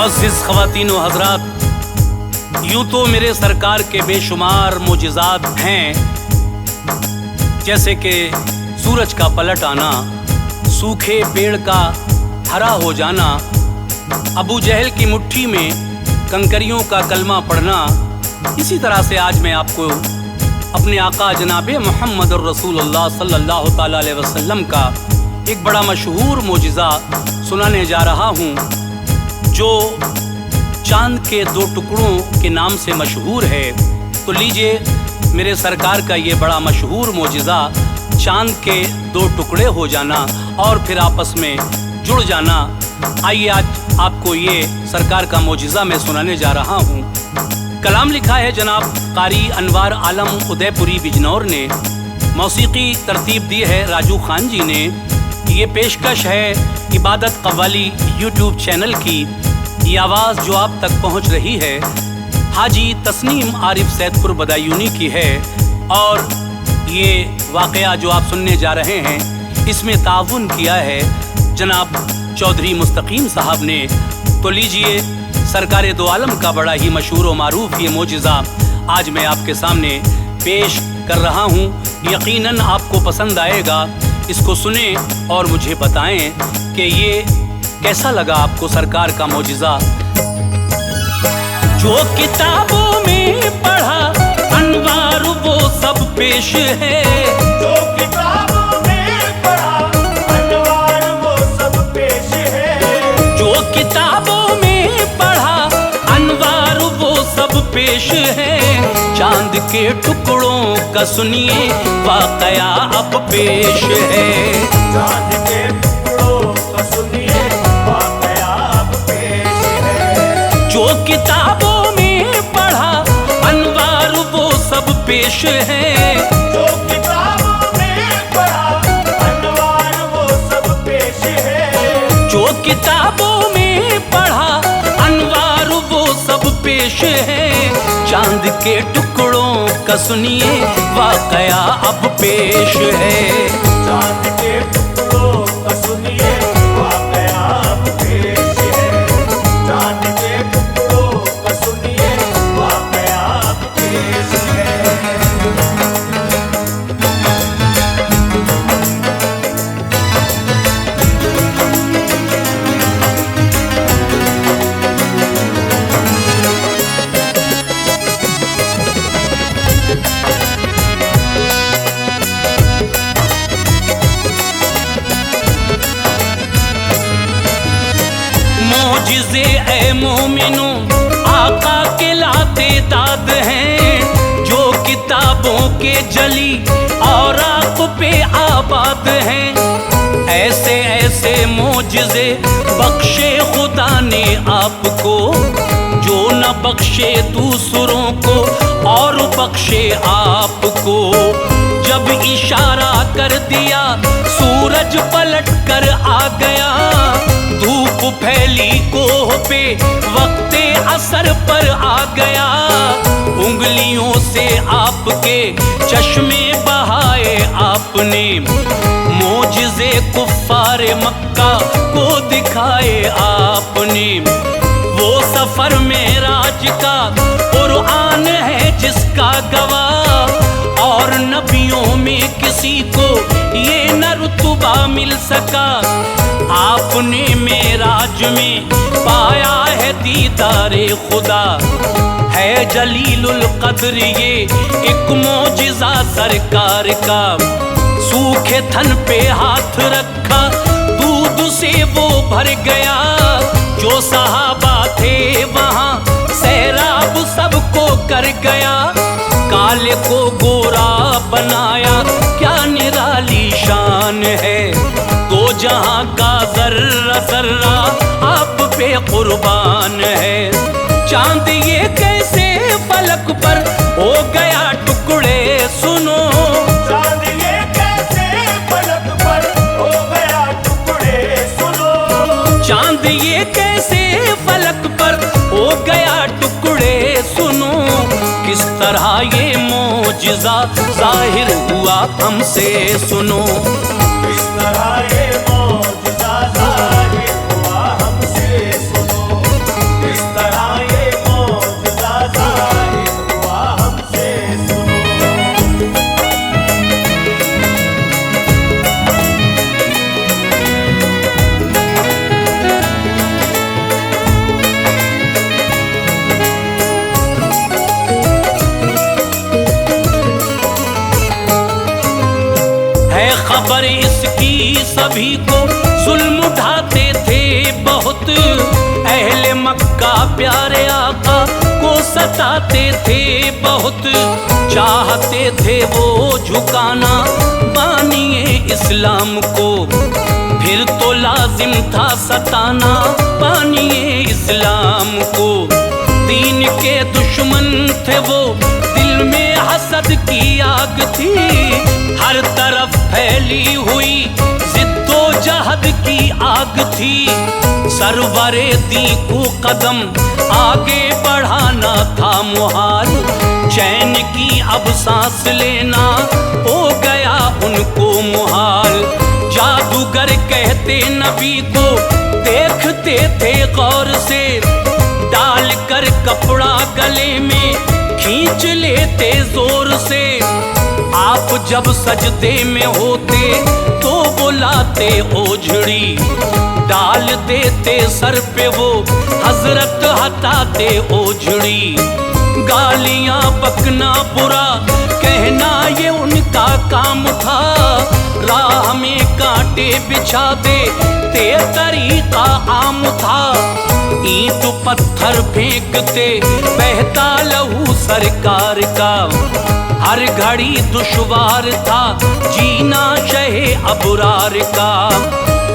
मुअज़्ज़िज़ ख़वातीन व हज़रात, यूँ तो मेरे सरकार के बेशुमार मोजिज़ात हैं, जैसे कि सूरज का पलट आना, सूखे पेड़ का हरा हो जाना, अबू जहल की मुट्ठी में कंकरियों का कलमा पढ़ना। इसी तरह से आज मैं आपको अपने आका जनाबे मोहम्मद रसूलुल्लाह सल्लल्लाहु ताला अलैहि वसल्लम का एक बड़ा मशहूर मोजिज़ा सुनाने जा रहा हूँ, जो चांद के दो टुकड़ों के नाम से मशहूर है। तो लीजिए, मेरे सरकार का ये बड़ा मशहूर मोजिज़ा, चांद के दो टुकड़े हो जाना और फिर आपस में जुड़ जाना। आइए आज आपको ये सरकार का मोजिज़ा मैं सुनाने जा रहा हूँ। कलाम लिखा है जनाब कारी अनवार आलम उदयपुरी बिजनौर ने, मौसीकी तरतीब दी है राजू खान जी ने। ये पेशकश है इबादत कव्वाली यूट्यूब चैनल की। ये आवाज़ जो आप तक पहुँच रही है हाजी तस्नीम आरिफ सैदपुर बदायूनी की है, और ये वाक़या जो आप सुनने जा रहे हैं इसमें ताउन किया है जनाब चौधरी मुस्तकीम साहब ने। तो लीजिए, सरकार दो आलम का बड़ा ही मशहूर व मारूफ ये मोजिज़ा आज मैं आपके सामने पेश कर रहा हूँ। यकीनन आपको पसंद आएगा। इसको सुने और मुझे बताएं कि ये कैसा लगा आपको सरकार का मोजिज़ा। जो किताबों में पढ़ा अनवार वो सब पेश है, जो किताबों में पढ़ा अनवार वो सब पेश है, जो किताबों में पढ़ा अनवार वो सब पेश है। चांद के टुकड़ों का सुनिए वाक़या अब पेश है। चांद के टुकड़ों का सुनिए वाक़या अब पेश है। जो किताबों में पढ़ा अनवार वो सब पेश है, जो किताबों में पढ़ा अनवार वो सब पेश है, जो किताबों में पढ़ा अनवार वो सब पेश है। चांद के टुकड़ों का सुनिए वाक़या अब पेश है। चांद के टुकड़ों का सुनिए वाक़या अब पेश है। चांद के टुकड़ों का सुनिए वाक़या अब पेश है। मोजिज़े ए मोमिनो आका के लाते दाद हैं, जो किताबों के जली और आँख पे आबाद हैं। ऐसे ऐसे मोजिज़े बख्शे खुदा ने आपको, जो न बख्शे दूसरों को और बख्शे आपको। जब इशारा कर दिया सूरज पलट कर आ गया, धूप फैली कोह पे वक्ते असर पर आ गया। उंगलियों से आपके चश्मे बहाए आपने, मोजिज़े कुफ्फार मक्का को दिखाए आपने। वो सफर मेराज का कुरान है जिसका गवाह, और नबियों में किसी को ये न रुतबा मिल सका। आपने मेराज में पाया है दीदारे खुदा, है जलीलुल कद्र ये एक मोजिज़ा सरकार का। सूखे थन पे हाथ रखा, दूध से वो भर गया। जो सहाबा थे वहाँ सैराब सबको कर गया। काले को गोरा बनाया, क्या निराली शान है। दो जहां का जर्रा जर्रा आप पे कुर्बान है। चांद ये कैसे फलक पर हो गया टुकड़े सुनो, चांद ये कैसे फलक पर हो गया टुकड़े सुनो। चांद ये कैसे फलक पर हो गया टुकड़े सुनो। किस तरह ये मोजिज़ा ज़ाहिर हुआ हमसे सुनो। किस तरह ये मोजिज़ा ज़ाहिर हुआ हमसे सुनो। की सभी को जुल्म उठाते थे बहुत। अहले मक्का प्यारे आका को सताते थे बहुत। चाहते थे वो झुकाना बानिए इस्लाम को, फिर तो लाजिम था सताना बानिए इस्लाम को। दीन के दुश्मन थे वो, दिल में हसद की आग थी। हर तरफ फैली हुई जिद्दोजहद की आग थी। सरवरे दी को कदम आगे बढ़ाना था मुहाल। चैन की अब सांस लेना हो गया उनको मुहाल। जादूगर कहते नबी को देखते थे गौर से, डाल कर कपड़ा गले में खींच लेते जोर से। आप जब सजदे में होते तो बुलाते ओझड़ी, डाल देते सर पे वो हजरत हटाते ओझड़ी। गालियां बकना बुरा कहना ये उनका काम था। राह में कांटे बिछा देते तरीका आम था। ईंट पत्थर फेंकते बहता लहू सरकार का। हर घड़ी दुश्वार था जीना शहे अबरार का।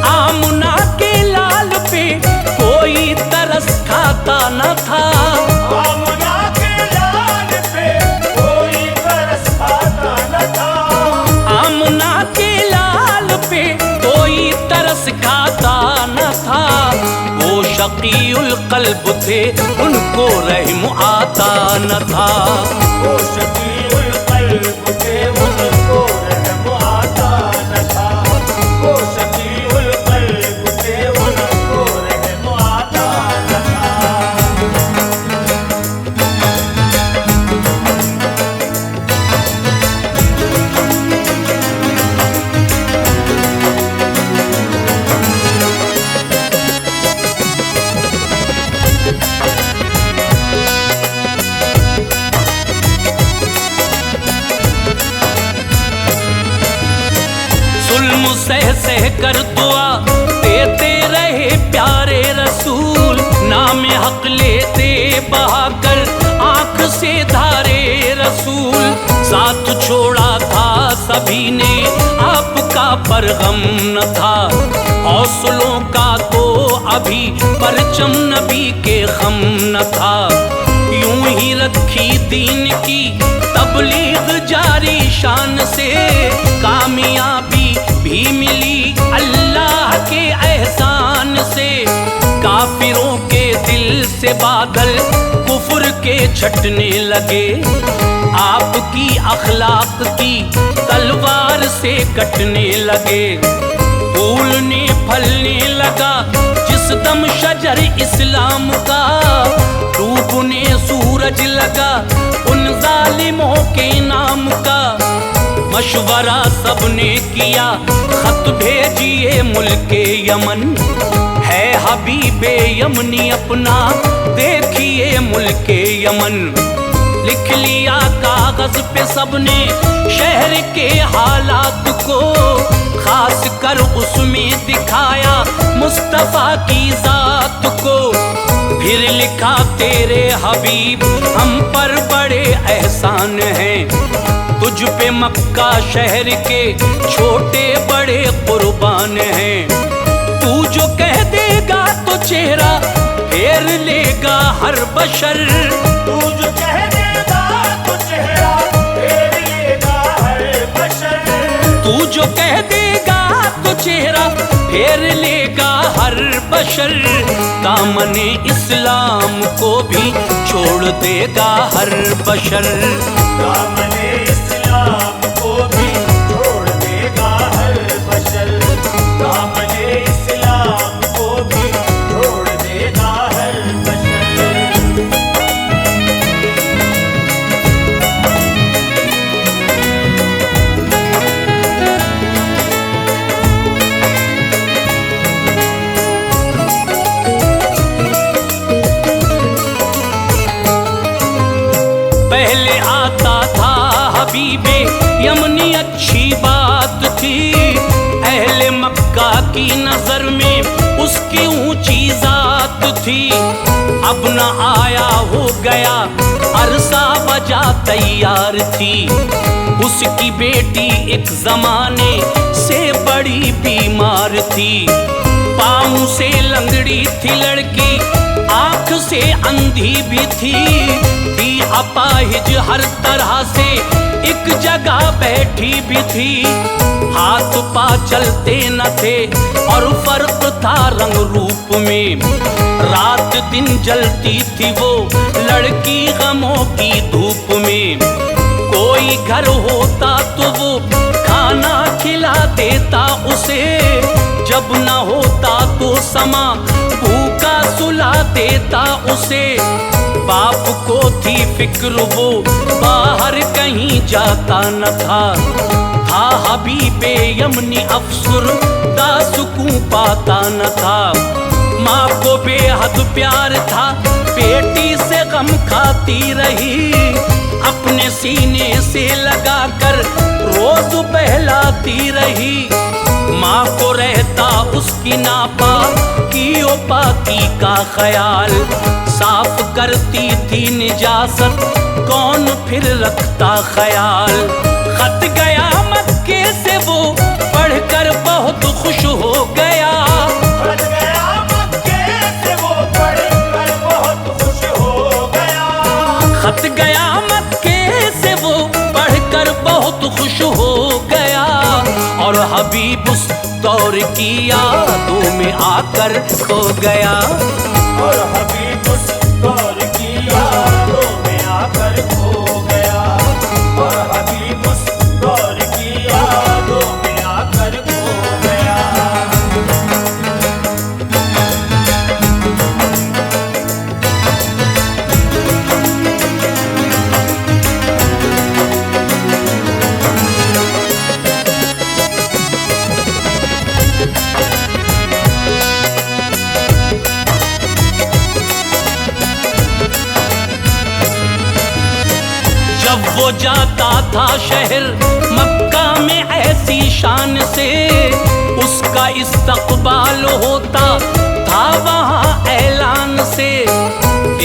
आमना के लाल पे कोई तरस खाता न था। आमना के लाल पे कोई तरस खाता न था। आमना के लाल पे कोई तरस खाता न था। वो शकीउल कल्ब थे उनको रहम आता न था। वो शकीउल कल्ब थे उनको रहम आता न था। वो शकीउल कल्ब थे उनको रहम आता न था। जुल्म सह सह कर दुआ देते रहे प्यारे रसूल। नाम हक लेते बहाकर आंख से धारे रसूल। साथ छोड़ा था सभी ने आपका पर गम न था। हौसलों का तो अभी परचम नबी के खम न था। यूं ही रखी दीन की तबलीग जारी शान से। कामयाबी भी मिली अल्लाह के एहसान से। काफिरों के दिल से बादल कुफ्र के छटने लगे। आपकी अखलाक की तलवार से कटने लगे। फूलने फलने लगा जिस दम शजर इस्लाम का। डूबने सूरज लगा उन जालिमों के नाम का। मशवरा सबने किया खत भेजिए मुल्के यमन। है हबीबे यमनी अपना देखिए मुल्के यमन। लिख लिया कागज पे सबने शहर के हालात को। खास कर उसमें दिखाया मुस्तफा की जात को। फिर लिखा तेरे हबीब हम पर बड़े एहसान हैं। तुझ पे मक्का शहर के छोटे बड़े कुर्बान हैं। तू जो कह देगा तो चेहरा फेर लेगा हर बशर। तू जो कह देगा तो चेहरा फेर लेगा हर बशर। तू जो कह देगा तो चेहरा फेर लेगा हर बशर। दामने इस्लाम को भी छोड़ देगा हर बशर। दामने इस्लाम को भी छोड़ देगा हर बशर। दामने इस्लाम को भी छोड़ देगा हर बशर। पहले आता था हबीबे यमनी अच्छी बात थी। अहले थी, अब न आया हो गया अरसा वजह तैयार थी। उसकी बेटी एक जमाने से बड़ी बीमार थी, पाँव से लंगड़ी थी लड़की, आंख से अंधी भी थी अपाहिज हर तरह से एक जगह बैठी भी थी। हाथ पा चलते न थे और फर्क था रंग रूप में, रात दिन जलती थी वो लड़की गमों की धूप में। कोई घर होता तो वो खाना खिला देता उसे, जब न होता तो समा भूखा सुला देता उसे। बाप को थी फिक्र वो बाहर कहीं जाता न था हबीबे यमनी अफसर दा सुकून पाता न था। माँ को बेहद प्यार था, बेटी से गम खाती रही, अपने सीने से लगाकर रोज बहलाती रही। माँ को रहता उसकी नापा की पाकी का ख्याल, साफ करती थी निजासत कौन फिर रखता ख्याल। खत गया मक्के से वो पढ़कर बहुत खुश हो गया, खत गया मक्के से वो पढ़कर बहुत खुश हो गया। खत गया मक्के से वो पढ़कर बहुत खुश हो गया। और हबीब उस दौर की यादों में आकर खो गया, और हबीब उस दौर की यादों में आकर खो गया, और हबीब उस दौर की यादों में आकर खो गया। जब वो जाता था शहर मक्का में ऐसी शान से, उसका इस्तकबाल होता था वहाँ ऐलान से।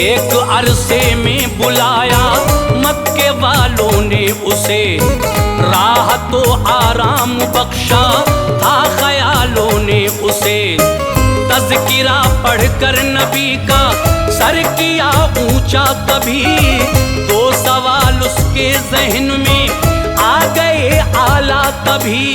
एक अरसे में बुलाया मक्के वालों ने उसे, राह तो आराम बख्शा था ख्यालों ने उसे। तज़किरा पढ़कर नबी का सर किया ऊंचा तभी, दो सवाल उसके जहन में आ गए आला तभी।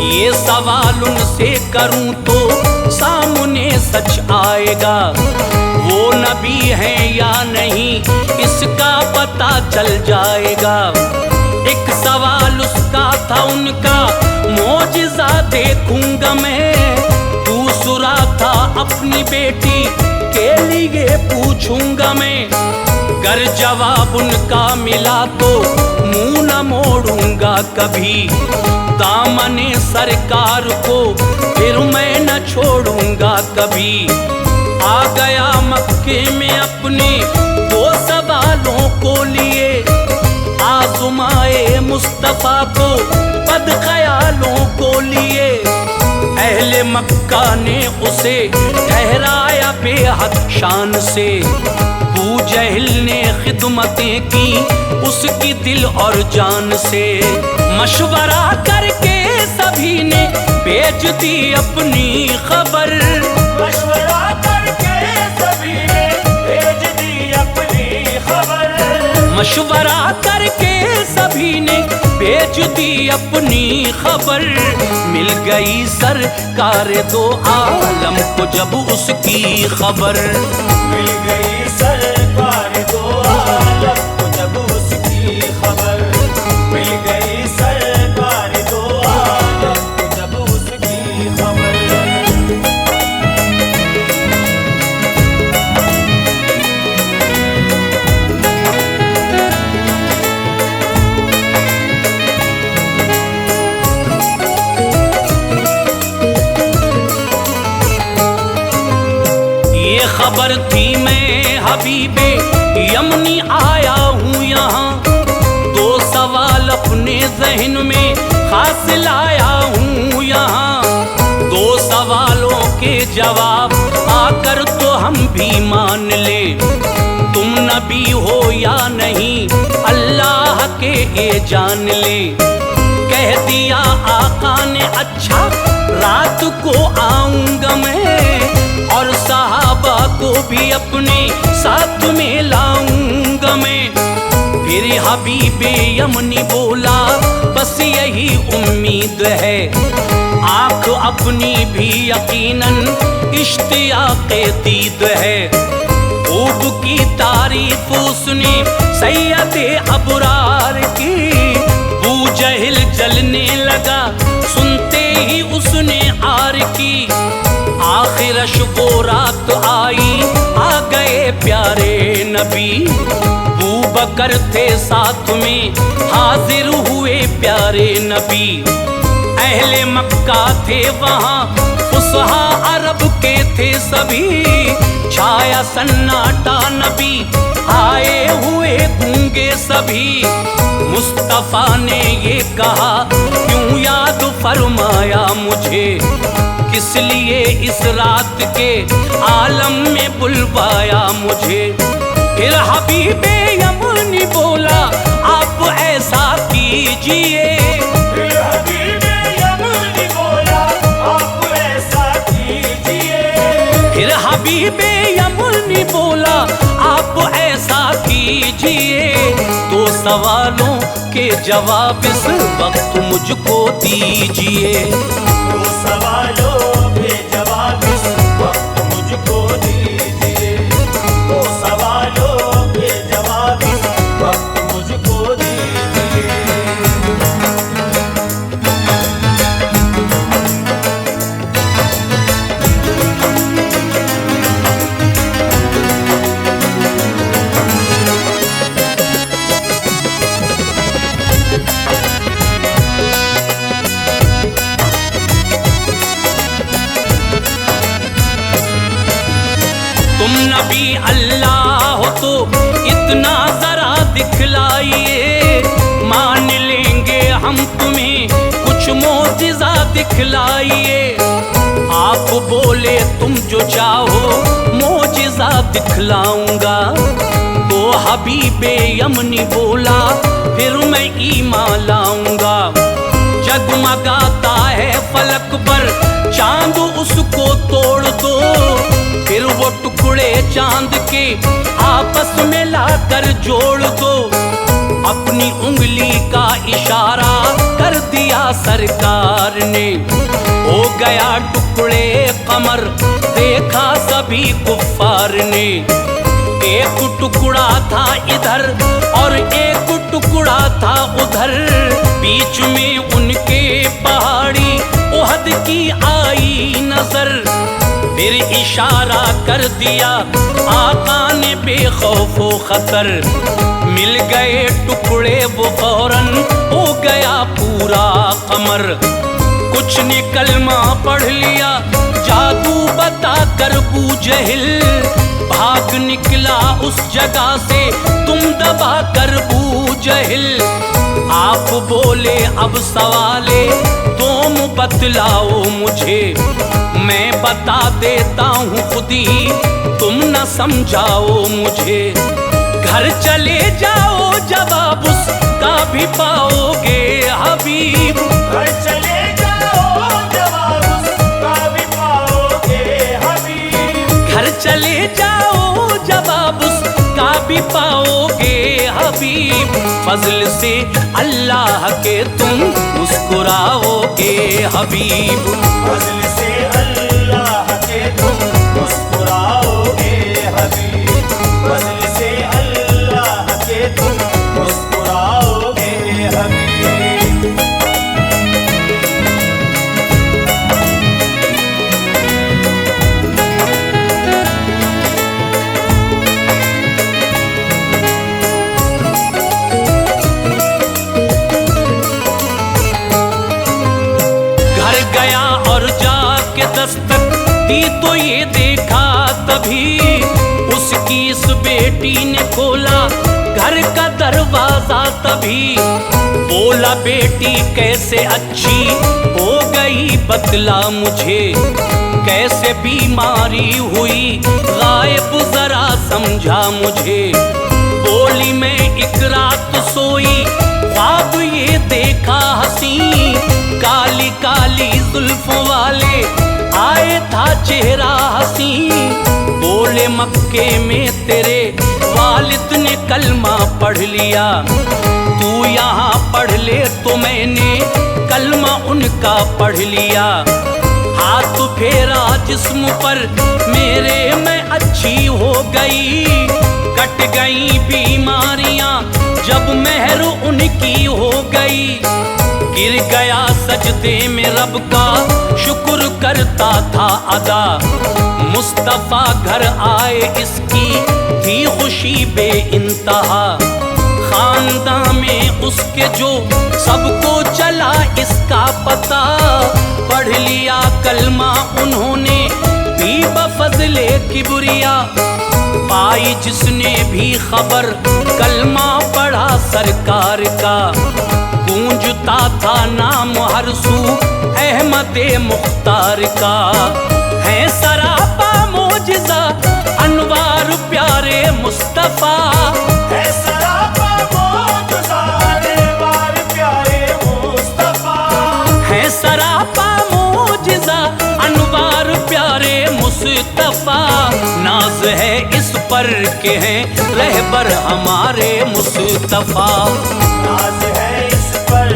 ये सवाल उनसे करूं तो सामने सच आएगा, वो नबी है या नहीं इसका पता चल जाएगा। एक सवाल उसका था उनका मौजिज़ा देखूंगा मैं, दूसरा था अपनी बेटी के लिए पूछूंगा मैं। अगर जवाब उनका मिला तो मुंह न मोड़ूंगा कभी, दामने सरकार को फिर मैं न छोड़ूंगा कभी। आ गया मक्के में अपने दो सवालों को लिए, आज़माए मुस्तफा को बद ख्यालों को लिए। अहले मक्का ने उसे ठहराया बेहद शान से, अबू जहल ने खिदमतें की उसकी दिल और जान से। मशवरा करके सभी ने भेज दी अपनी खबर, मशवरा करके सभी ने भेज दी अपनी खबर। मशवरा करके सभी ने भेज दी अपनी खबर। मिल गई सरकार दो आलम को जब उसकी खबर, मिल गई सरकार दो आलम को जब उसकी खबर। मिल गई सरकार दो आलम को जब उसकी खबर। ये खबर थी मैं हबीबे यमनी आया हूँ यहाँ, दो सवाल अपने जहन में खास लाया हूँ यहाँ। दो सवालों के जवाब आकर तो हम भी मान ले, तुम नबी हो या नहीं अल्लाह के ये जान ले। कह दिया आका ने अच्छा रात को आऊंगा मैं, और सहाबा को भी अपने साथ में लाऊंगा मैं। फिर हबीबे यमनी बोला बस यही उम्मीद है, आँख अपनी भी यकीनन इश्तियाक़े दीद है। खूब की तारीफ उसने सैयदे अबरार की, बू जहिल जलने लगा सुनते ही उसने आर की। आखिरश वो रात आई आ गए प्यारे नबी, बू बकर थे साथ में हाजिर हुए प्यारे नबी। अहले मक्का थे वहाँ फुसहा अरब के थे सभी, छाया सन्नाटा नबी आए हुए गूंगे सभी। मुस्तफा ने ये कहा क्यों याद फरमाया मुझे, किस लिए इस रात के आलम में बुलवाया मुझे। फिर हबीबे यमनी बोला आप ऐसा कीजिए, फिर हबीबे यमनी बोला आप ऐसा कीजिए। फिर हबीबे यमनी बोला आप ऐसा कीजिए, तो सवालों के जवाब इस वक्त मुझको दीजिए। तो सवालों के जवाब इस वक्त मुझको दीजिए, तो सवालों के जवाब इस वक्त मुझको दीजिए। तुम नबी अल्लाह हो तो इतना जरा दिखलाइए, मान लेंगे हम तुम्हें कुछ मोजिज़ा दिखलाइए। आप बोले तुम जो चाहो मोजिज़ा दिखलाऊंगा, तो हबीबे यमनी बोला फिर मैं ईमान लाऊंगा। जगमगाता है फलक पर चांद उसको तोड़ दो, फिर वो टुकड़े चांद के आपस में लाकर जोड़ दो। अपनी उंगली का इशारा कर दिया सरकार ने, हो गया टुकड़े कमर देखा सभी कुफ्फार ने। एक टुकड़ा था इधर और एक टुकड़ा था उधर, बीच में उनके पहाड़ी ओहद की आई नजर। फिर इशारा कर दिया आका ने बेखौफो खतर, मिल गए टुकड़े वो फौरन हो गया पूरा कमर। कुछ ने कलमा पढ़ लिया जादू बता कर बू जहिल, भाग निकला उस जगह से तुम दबा कर बू जहिल। आप बोले अब सवाले तुम बतलाओ मुझे, मैं बता देता हूँ खुद ही तुम न समझाओ मुझे। घर चले जाओ जवाब उसका भी पाओगे हबीब, घर चले जाओ जवाब उसका भी पाओगे हबीब। घर चले जाओ जवाब उसका भी पाओगे हबीब। फजल से अल्लाह के तुम मुस्कुराओगे हबीब, फजल से अल्लाह के तुम मुस्कुराओगे हबीब, फजल से अल्लाह के तुम मुस्कुराओगे हबीब। दस्तक दी तो ये देखा तभी, उसकी इस बेटी ने खोला घर का दरवाजा तभी। बोला बेटी कैसे अच्छी हो गई बतला मुझे, कैसे बीमारी हुई गायब जरा समझा मुझे। बोली मैं एक रात सोई ख्वाब ये देखा हसी, काली काली जुल्फों वाले आए था चेहरा हसी। बोले मक्के में तेरे वालिद ने कलमा पढ़ लिया, तू यहाँ पढ़ ले तो मैंने कलमा उनका पढ़ लिया। हाथ फेरा जिस्म पर मेरे मैं अच्छी हो गई, कट गई बीमारियां जब मेहर उनकी हो गई। गिर गया सजदे में रब का शुक्र करता था अदा, मुस्तफा घर आए इसकी थी खुशी बे इंतहा। खानदान में उसके जो सबको चला इसका पता, पढ़ लिया कलमा उन्होंने भी बफज़ले किबरिया। पाई जिसने भी खबर कलमा पढ़ा सरकार का, गूंजता था नाम हर सू अहमद मुख्तार का। है सरापा मोजिज़ा अनवार प्यारे मुस्तफा, है सरापा मोजिज़ा अनवार प्यारे मुस्तफा, है सरापा मोजिज़ा अनवार प्यारे मुस्तफा। नाज है इस पर के हैं रहबर हमारे मुस्तफा, नाज है इस पर